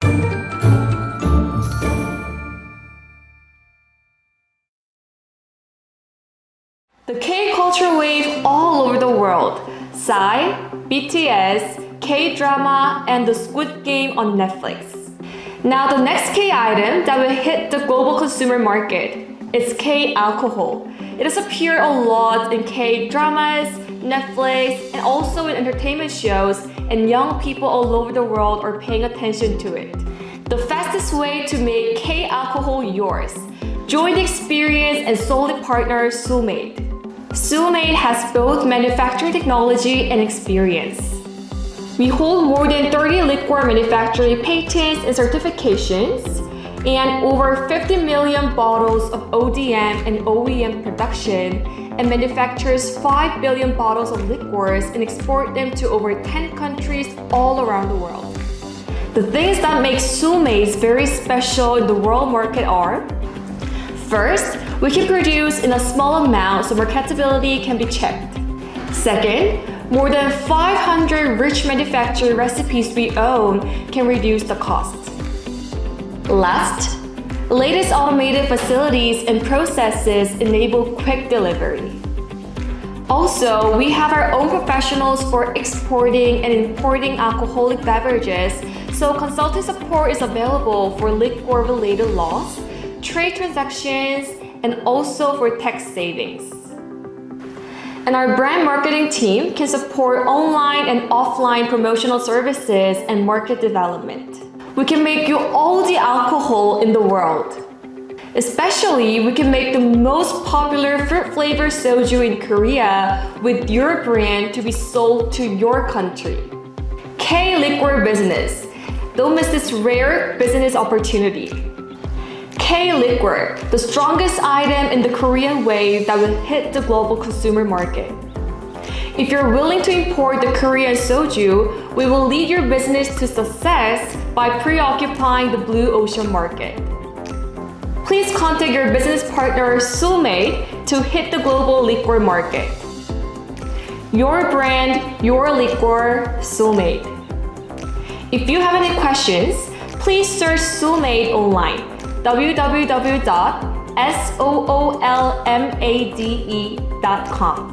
The K-culture wave all over the world. Psy, BTS, K-drama, and the Squid Game on Netflix. Now the next K item that will hit the global consumer market is K-alcohol. It has appeared a lot in K-dramas, Netflix, and also in entertainment shows, and young people all over the world are paying attention to it. The fastest way to make K-alcohol yours. Join the experienced and solid partner Soolmade. Soolmade has both manufacturing technology and experience. We hold more than 30 liquor manufacturing patents and certifications, and over 50 million bottles of ODM and OEM production, and manufactures 5 billion bottles of liquors and export them to over 10 countries all around the world. The things that make Soolmade very special in the world market are: first, we can produce in a small amount so marketability can be checked. Second, more than 500 rich manufacturing recipes we own can reduce the cost. Last, latest automated facilities and processes enable quick delivery. Also, we have our own professionals for exporting and importing alcoholic beverages, so consulting support is available for liquor-related laws, trade transactions, and also for tax savings. And our brand marketing team can support online and offline promotional services and market development. We can make you all the alcohol in the world. Especially, we can make the most popular fruit-flavored soju in Korea with your brand to be sold to your country. K-liquor business. Don't miss this rare business opportunity. K-liquor, the strongest item in the Korean wave that will hit the global consumer market. If you're willing to import the Korean soju, we will lead your business to success by preoccupying the blue ocean market. Please contact your business partner Soolmade to hit the global liquor market. Your brand, your liquor, Soolmade. If you have any questions, please search Soolmade online. www.soolmade.com